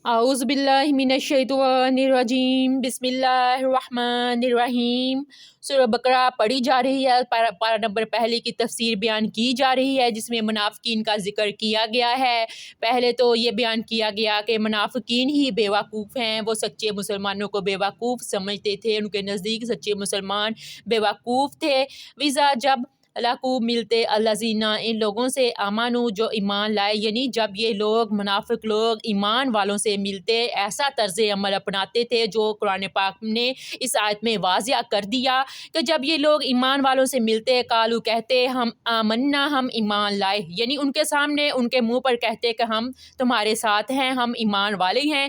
اعوذ باللہ من الشیطان الرجیم بسم اللہ الرحمن الرحیم۔ سورہ بقرہ پڑھی جا رہی ہے، پارہ نمبر پہلے کی تفسیر بیان کی جا رہی ہے، جس میں منافقین کا ذکر کیا گیا ہے۔ پہلے تو یہ بیان کیا گیا کہ منافقین ہی بیوقوف ہیں، وہ سچے مسلمانوں کو بیوقوف سمجھتے تھے، ان کے نزدیک سچے مسلمان بیوقوف تھے۔ ویزا جب لقو ملتے الذین ان لوگوں سے آمنو جو ایمان لائے، یعنی جب یہ لوگ منافق لوگ ایمان والوں سے ملتے ایسا طرز عمل اپناتے تھے جو قرآن پاک نے اس آیت میں واضح کر دیا کہ جب یہ لوگ ایمان والوں سے ملتے قالو کہتے ہم آمنا ہم ایمان لائے، یعنی ان کے سامنے ان کے منہ پر کہتے کہ ہم تمہارے ساتھ ہیں، ہم ایمان والے ہیں۔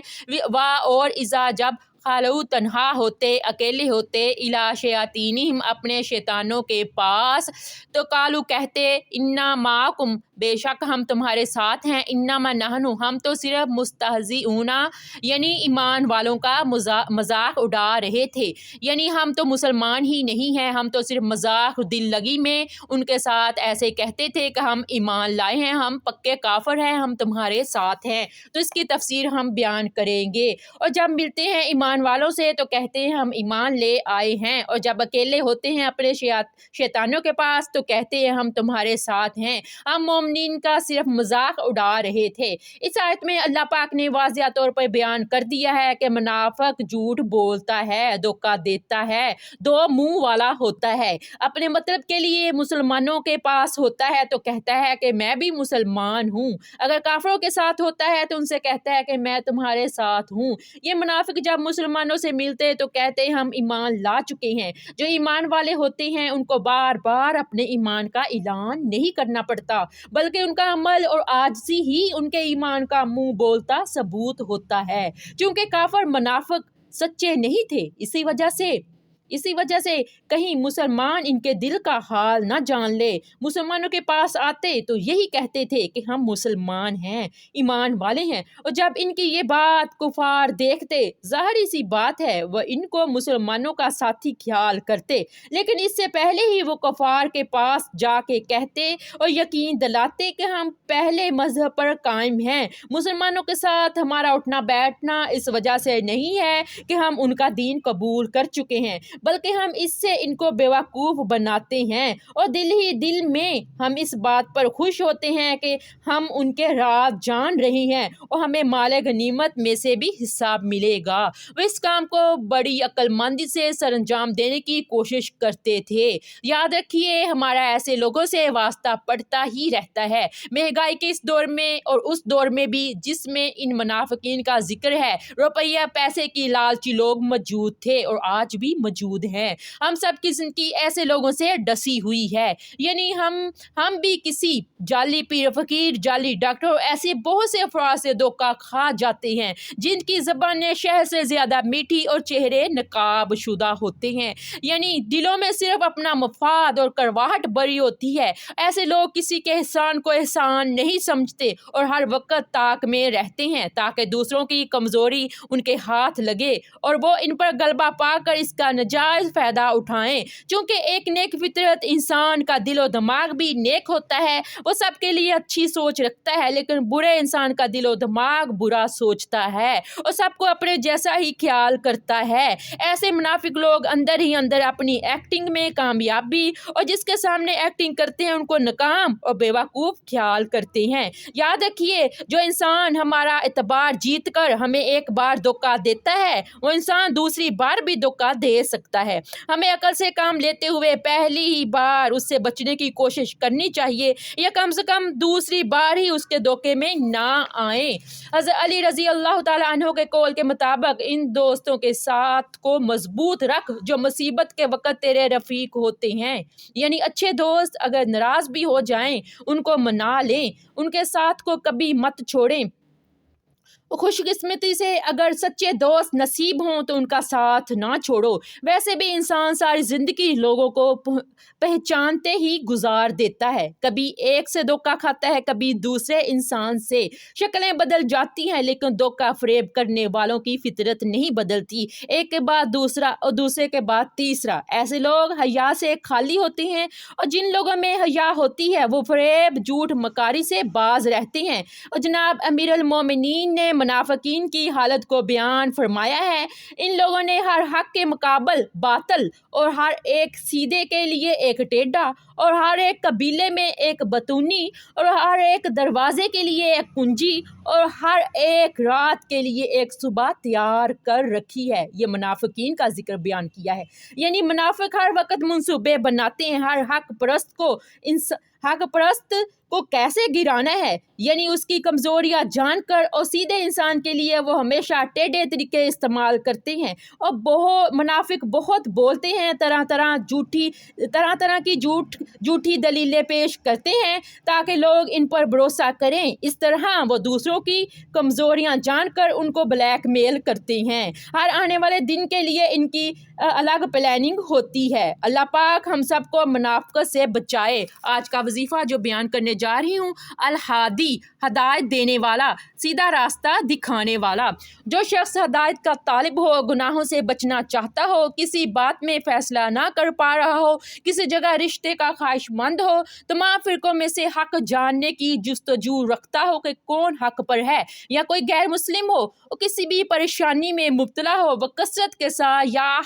اور اذا جب خالو تنہا ہوتے اکیلے ہوتے الی شیاطینہم اپنے شیطانوں کے پاس، تو قالو کہتے انا معکم بے شک ہم تمہارے ساتھ ہیں، انما نحن ہم تو صرف مستہزئون یعنی ایمان والوں کا مذاق اڑا رہے تھے، یعنی ہم تو مسلمان ہی نہیں ہیں، ہم تو صرف مذاق دل لگی میں ان کے ساتھ ایسے کہتے تھے کہ ہم ایمان لائے ہیں، ہم پکے کافر ہیں، ہم تمہارے ساتھ ہیں۔ تو اس کی تفسیر ہم بیان کریں گے۔ اور جب ملتے ہیں ایمان والوں سے تو کہتے ہیں ہم ایمان لے آئے ہیں، اور جب اکیلے ہوتے ہیں اپنے شیطانوں کے پاس تو کہتے ہیں ہم تمہارے ساتھ ہیں، ہم مومنین کا صرف مذاق اڑا رہے تھے۔ اس آیت میں اللہ پاک نے واضح طور پر بیان کر دیا ہے کہ منافق جھوٹ بولتا ہے، دھوکہ دیتا ہے، دو منہ والا ہوتا ہے، اپنے مطلب کے لیے مسلمانوں کے پاس ہوتا ہے تو کہتا ہے کہ میں بھی مسلمان ہوں، اگر کافروں کے ساتھ ہوتا ہے تو ان سے کہتا ہے کہ میں تمہارے ساتھ ہوں۔ یہ منافق جب مسلمانوں سے ملتے تو کہتے ہیں ہم ایمان لا چکے ہیں۔ جو ایمان والے ہوتے ہیں ان کو بار بار اپنے ایمان کا اعلان نہیں کرنا پڑتا، بلکہ ان کا عمل اور عاجزی ہی ان کے ایمان کا منہ بولتا ثبوت ہوتا ہے، چونکہ کافر منافق سچے نہیں تھے۔ اسی وجہ سے کہیں مسلمان ان کے دل کا حال نہ جان لے، مسلمانوں کے پاس آتے تو یہی کہتے تھے کہ ہم مسلمان ہیں، ایمان والے ہیں، اور جب ان کی یہ بات کفار دیکھتے، ظاہری سی بات ہے وہ ان کو مسلمانوں کا ساتھی خیال کرتے، لیکن اس سے پہلے ہی وہ کفار کے پاس جا کے کہتے اور یقین دلاتے کہ ہم پہلے مذہب پر قائم ہیں، مسلمانوں کے ساتھ ہمارا اٹھنا بیٹھنا اس وجہ سے نہیں ہے کہ ہم ان کا دین قبول کر چکے ہیں، بلکہ ہم اس سے ان کو بیوقوف بناتے ہیں، اور دل ہی دل میں ہم اس بات پر خوش ہوتے ہیں کہ ہم ان کے راز جان رہے ہیں اور ہمیں مال غنیمت میں سے بھی حصہ ملے گا۔ وہ اس کام کو بڑی عقل مندی سے سر انجام دینے کی کوشش کرتے تھے۔ یاد رکھیے ہمارا ایسے لوگوں سے واسطہ پڑتا ہی رہتا ہے، مہنگائی کے اس دور میں اور اس دور میں بھی جس میں ان منافقین کا ذکر ہے۔ روپیہ پیسے کی لالچی لوگ موجود تھے اور آج بھی موجود ہیں۔ ہم سب کی زندگی ایسے لوگوں سے ڈسی ہوئی ہے، یعنی ہم بھی کسی جعلی پیر فقیر، جعلی ڈاکٹر، ایسے بہت سے افراد سے دھوکہ کھا جاتے ہیں جن کی زبانیں شہد سے زیادہ میٹھی اور چہرے نقاب شدہ ہوتے ہیں، یعنی دلوں میں صرف اپنا مفاد اور کرواہٹ بری ہوتی ہے۔ ایسے لوگ کسی کے احسان کو احسان نہیں سمجھتے اور ہر وقت طاق میں رہتے ہیں تاکہ دوسروں کی کمزوری ان کے ہاتھ لگے اور وہ ان پر غلبہ پا کر اس کا ناجائز فائدہ اٹھائیں۔ چونکہ ایک نیک فطرت انسان کا دل و دماغ بھی نیک ہوتا ہے، وہ سب کے لیے اچھی سوچ رکھتا ہے، لیکن برے انسان کا دل و دماغ برا سوچتا ہے اور سب کو اپنے جیسا ہی خیال کرتا ہے۔ ایسے منافق لوگ اندر ہی اندر اپنی ایکٹنگ میں کامیابی اور جس کے سامنے ایکٹنگ کرتے ہیں ان کو ناکام اور بیوقوف خیال کرتے ہیں۔ یاد رکھیے جو انسان ہمارا اعتبار جیت کر ہمیں ایک بار دھوکہ دیتا ہے وہ انسان دوسری بار بھی دھوکہ دے سکتا ہے۔ ہمیں عقل سے کام لیتے ہوئے پہلی ہی بار اس سے بچنے کی کوشش کرنی چاہیے یا کم سے کم دوسری بار ہی اس کے دھوکے میں نہ آئیں۔ حضرت علی رضی اللہ تعالیٰ عنہ کے قول کے مطابق ان دوستوں کے ساتھ کو مضبوط رکھ جو مصیبت کے وقت تیرے رفیق ہوتے ہیں، یعنی اچھے دوست اگر ناراض بھی ہو جائیں ان کو منا لیں، ان کے ساتھ کو کبھی مت چھوڑیں۔ خوش قسمتی سے اگر سچے دوست نصیب ہوں تو ان کا ساتھ نہ چھوڑو۔ ویسے بھی انسان ساری زندگی لوگوں کو پہچانتے ہی گزار دیتا ہے، کبھی ایک سے دھوکہ کھاتا ہے، کبھی دوسرے انسان سے۔ شکلیں بدل جاتی ہیں لیکن دھوکہ فریب کرنے والوں کی فطرت نہیں بدلتی، ایک کے بعد دوسرا اور دوسرے کے بعد تیسرا۔ ایسے لوگ حیا سے خالی ہوتے ہیں اور جن لوگوں میں حیا ہوتی ہے وہ فریب، جھوٹ، مکاری سے باز رہتے ہیں۔ اور جناب امیر المومنین نے منافقین کی حالت کو بیان فرمایا ہے۔ ان لوگوں نے ہر حق کے مقابل باطل اور ہر ایک سیدھے کے لیے ایک ٹیڑھا اور ہر ایک قبیلے میں ایک بتونی اور ہر ایک دروازے کے لیے ایک کنجی اور ہر ایک رات کے لیے ایک صبح تیار کر رکھی ہے۔ یہ منافقین کا ذکر بیان کیا ہے۔ یعنی منافق ہر وقت منصوبے بناتے ہیں ہر حق پرست کو کیسے گرانا ہے، یعنی اس کی کمزوریاں جان کر اور سیدھے انسان کے لیے وہ ہمیشہ ٹیڑھے طریقے استعمال کرتے ہیں اور منافق بہت بولتے ہیں، طرح طرح کی جھوٹی دلیلیں پیش کرتے ہیں تاکہ لوگ ان پر بھروسہ کریں۔ اس طرح وہ دوسروں کی کمزوریاں جان کر ان کو بلیک میل کرتے ہیں۔ ہر آنے والے دن کے لیے ان کی الگ پلاننگ ہوتی ہے۔ اللہ پاک ہم سب کو منافقت سے بچائے۔ آج کا وظیفہ جو بیان کرنے جا رہی ہوں، الہادی، ہدایت دینے والا، سیدھا راستہ دکھانے والا۔ جو شخص ہدایت کا طالب ہو، گناہوں سے بچنا چاہتا ہو، کسی بات میں فیصلہ نہ کر پا رہا ہو، کسی جگہ رشتے کا خواہش مند ہو، تمام فرقوں میں سے حق جاننے کی جستجو رکھتا ہو کہ کون حق پر ہے، یا کوئی غیر مسلم ہو اور کسی بھی پریشانی میں مبتلا ہو، وہ کثرت کے ساتھ یا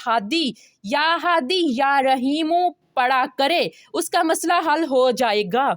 ہادی یا رحیمو پڑھا کرے، اس کا مسئلہ حل ہو جائے گا۔